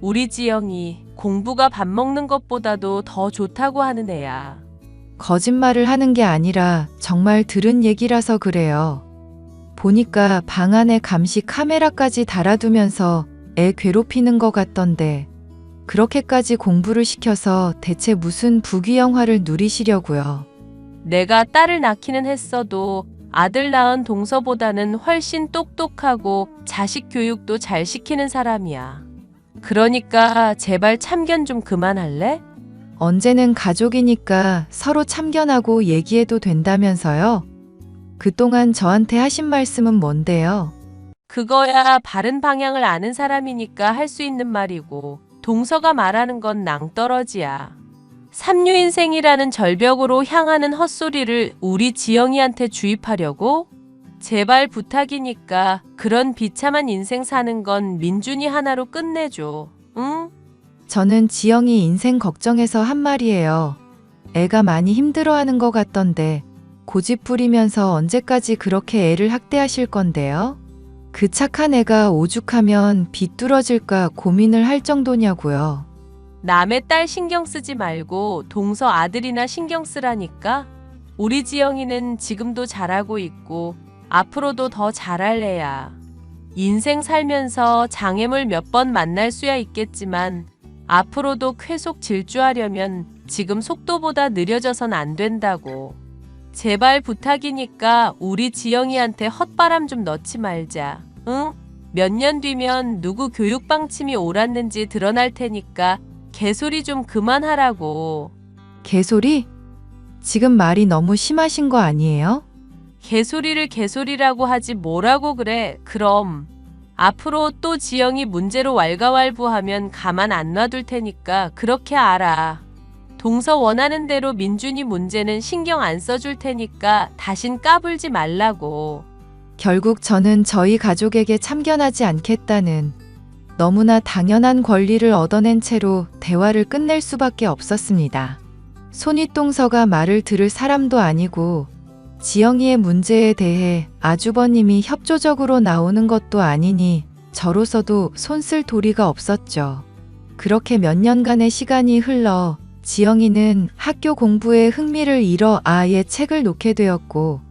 우리 지영이 공부가 밥 먹는 것보다도 더 좋다고 하는 애야. 거짓말을 하는 게 아니라 정말 들은 얘기라서 그래요. 보니까 방 안에 감시 카메라까지 달아두면서 애 괴롭히는 것 같던데 그렇게까지 공부를 시켜서 대체 무슨 부귀영화를 누리시려고요. 내가 딸을 낳기는 했어도 아들 낳은 동서보다는 훨씬 똑똑하고 자식 교육도 잘 시키는 사람이야. 그러니까 제발 참견 좀 그만할래? 언제는 가족이니까 서로 참견하고 얘기해도 된다면서요? 그동안 저한테 하신 말씀은 뭔데요? 그거야 바른 방향을 아는 사람이니까 할 수 있는 말이고 동서가 말하는 건 낭떠러지야. 삼류인생이라는 절벽으로 향하는 헛소리를 우리 지영이한테 주입하려고? 제발 부탁이니까 그런 비참한 인생 사는 건 민준이 하나로 끝내줘. 응? 저는 지영이 인생 걱정해서 한 말이에요. 애가 많이 힘들어하는 것 같던데 고집 부리면서 언제까지 그렇게 애를 학대하실 건데요? 그 착한 애가 오죽하면 비뚤어질까 고민을 할 정도냐고요. 남의 딸 신경 쓰지 말고 동서 아들이나 신경 쓰라니까. 우리 지영이는 지금도 잘하고 있고 앞으로도 더 잘할 애야. 인생 살면서 장애물 몇 번 만날 수야 있겠지만 앞으로도 쾌속 질주하려면 지금 속도보다 느려져선 안 된다고. 제발 부탁이니까 우리 지영이한테 헛바람 좀 넣지 말자. 응? 몇 년 뒤면 누구 교육 방침이 옳았는지 드러날 테니까 개소리 좀 그만하라고. 개소리? 지금 말이 너무 심하신 거 아니에요? 개소리를 개소리라고 하지 뭐라고 그래. 그럼 앞으로 또 지영이 문제로 왈가왈부하면 가만 안 놔둘 테니까 그렇게 알아. 동서 원하는 대로 민준이 문제는 신경 안 써줄 테니까 다신 까불지 말라고. 결국 저는 저희 가족에게 참견하지 않겠다는 너무나 당연한 권리를 얻어낸 채로 대화를 끝낼 수밖에 없었습니다. 손윗동서가 말을 들을 사람도 아니고 지영이의 문제에 대해 아주버님이 협조적으로 나오는 것도 아니니 저로서도 손쓸 도리가 없었죠. 그렇게 몇 년간의 시간이 흘러 지영이는 학교 공부에 흥미를 잃어 아예 책을 놓게 되었고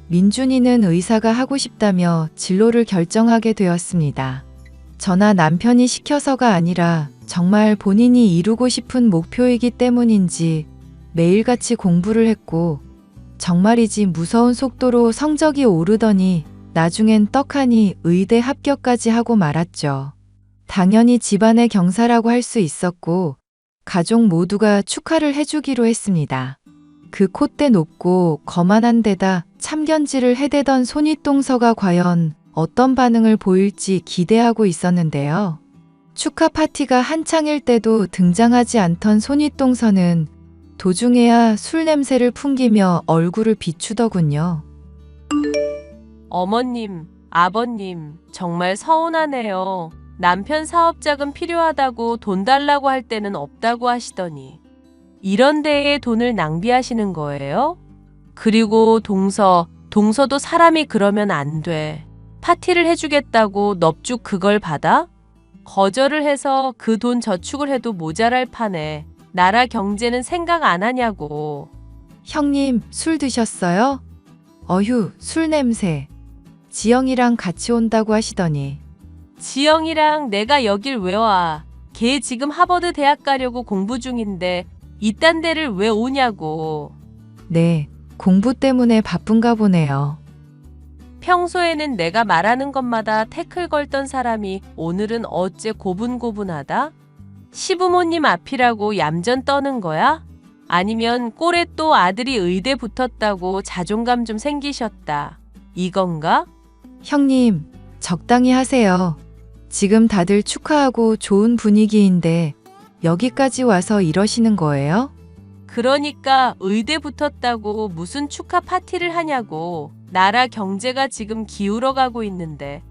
민준이는 의사가 하고 싶다며 진로를 결정하게 되었습니다. 저나 남편이 시켜서가 아니라 정말 본인이 이루고 싶은 목표이기 때문인지 매일같이 공부를 했고 정말이지 무서운 속도로 성적이 오르더니 나중엔 떡하니 의대 합격까지 하고 말았죠. 당연히 집안의 경사라고 할 수 있었고 가족 모두가 축하를 해주기로 했습니다. 그 콧대 높고 거만한 데다 참견질을 해대던 손윗동서가 과연 어떤 반응을 보일지 기대하고 있었는데요. 축하 파티가 한창일 때도 등장하지 않던 손윗동서는 도중에야 술 냄새를 풍기며 얼굴을 비추더군요. 어머님, 아버님, 정말 서운하네요. 남편 사업자금 필요하다고 돈 달라고 할 때는 없다고 하시더니 이런 데에 돈을 낭비하시는 거예요? 그리고 동서도 사람이 그러면 안 돼. 파티를 해주겠다고 넙죽 그걸 받아? 거절을 해서 그 돈 저축을 해도 모자랄 판에 나라 경제는 생각 안 하냐고. 형님, 술 드셨어요? 어휴, 술 냄새. 지영이랑 같이 온다고 하시더니. 지영이랑 내가 여길 왜 와? 걔 지금 하버드 대학 가려고 공부 중인데 이딴 데를 왜 오냐고. 네, 공부 때문에 바쁜가 보네요. 평소에는 내가 말하는 것마다 태클 걸던 사람이 오늘은 어째 고분고분하다? 시부모님 앞이라고 얌전 떠는 거야? 아니면 꼴에 또 아들이 의대 붙었다고 자존감 좀 생기셨다. 이건가? 형님, 적당히 하세요. 지금 다들 축하하고 좋은 분위기인데 여기까지 와서 이러시는 거예요? 그러니까 의대 붙었다고 무슨 축하 파티를 하냐고. 나라 경제가 지금 기울어가고 있는데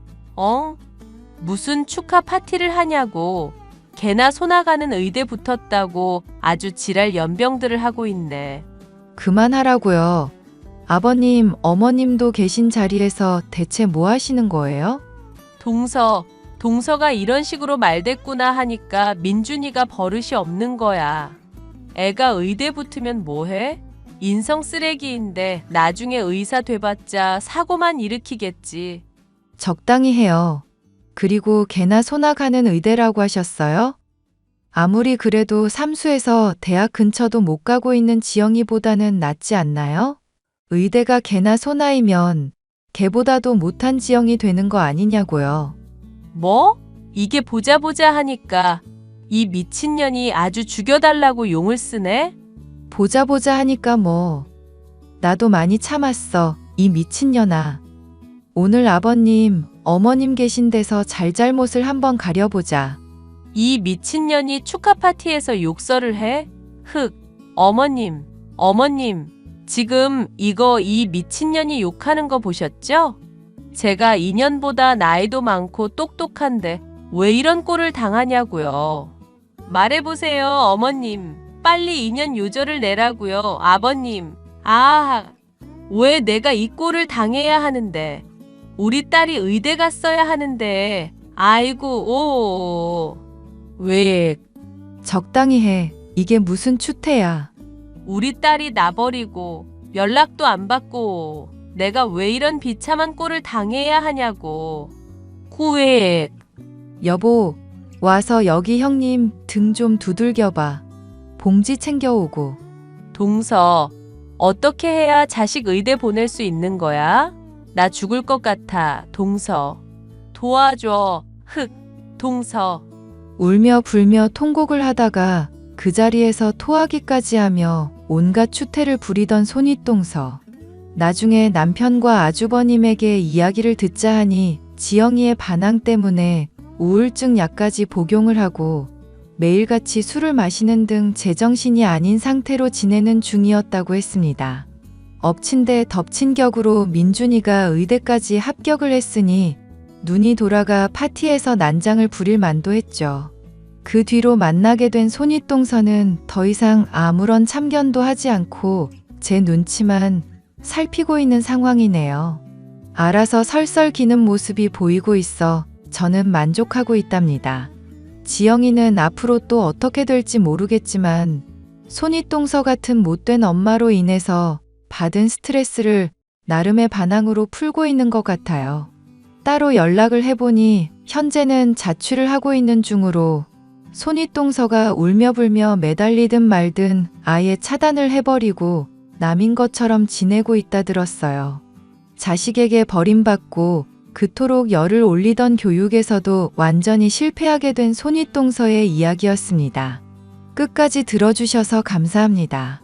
무슨 축하 파티를 하냐고. 개나 소나가는 의대 붙었다고 아주 지랄 연병들을 하고 있네. 그만하라고요. 아버님, 어머님도 계신 자리에서 대체 뭐 하시는 거예요? 동서가 이런 식으로 말댔구나 하니까 민준이가 버릇이 없는 거야. 애가 의대 붙으면 뭐해? 인성 쓰레기인데 나중에 의사 돼봤자 사고만 일으키겠지. 적당히 해요. 그리고 개나 소나 가는 의대라고 하셨어요? 아무리 그래도 삼수에서 대학 근처도 못 가고 있는 지영이보다는 낫지 않나요? 의대가 개나 소나이면 개보다도 못한 지영이 되는 거 아니냐고요. 뭐? 이게 보자 하니까 이 미친년이 아주 죽여달라고 용을 쓰네? 보자 하니까 뭐. 나도 많이 참았어, 이 미친년아. 오늘 아버님, 어머님 계신 데서 잘잘못을 한번 가려보자. 이 미친년이 축하 파티에서 욕설을 해? 어머님, 지금 이 미친년이 욕하는 거 보셨죠? 제가 2년보다 나이도 많고 똑똑한데 왜 이런 꼴을 당하냐고요. 말해보세요, 어머님. 빨리 2년 요절을 내라고요, 아버님. 왜 내가 이 꼴을 당해야 하는데. 우리 딸이 의대 갔어야 하는데. 아이고, 왜. 적당히 해. 이게 무슨 추태야. 우리 딸이 나버리고 연락도 안 받고 내가 왜 이런 비참한 꼴을 당해야 하냐고. 후회. 여보, 와서 여기 형님 등 좀 두들겨봐. 봉지 챙겨오고. 동서, 어떻게 해야 자식 의대 보낼 수 있는 거야? 나 죽을 것 같아, 동서. 도와줘, 동서. 울며 불며 통곡을 하다가 그 자리에서 토하기까지 하며 온갖 추태를 부리던 손윗동서. 나중에 남편과 아주버님에게 이야기를 듣자 하니 지영이의 반항 때문에 우울증 약까지 복용을 하고 매일같이 술을 마시는 등 제정신이 아닌 상태로 지내는 중이었다고 했습니다. 엎친 데 덮친 격으로 민준이가 의대까지 합격을 했으니 눈이 돌아가 파티에서 난장을 부릴 만도 했죠. 그 뒤로 만나게 된 손윗동서는 더 이상 아무런 참견도 하지 않고 제 눈치만 살피고 있는 상황이네요. 알아서 설설 기는 모습이 보이고 있어 저는 만족하고 있답니다. 지영이는 앞으로 또 어떻게 될지 모르겠지만 손윗동서 같은 못된 엄마로 인해서 받은 스트레스를 나름의 반항으로 풀고 있는 것 같아요. 따로 연락을 해보니 현재는 자취를 하고 있는 중으로 손윗동서가 울며 불며 매달리든 말든 아예 차단을 해버리고 남인 것처럼 지내고 있다 들었어요. 자식에게 버림받고 그토록 열을 올리던 교육에서도 완전히 실패하게 된 손윗동서의 이야기였습니다. 끝까지 들어주셔서 감사합니다.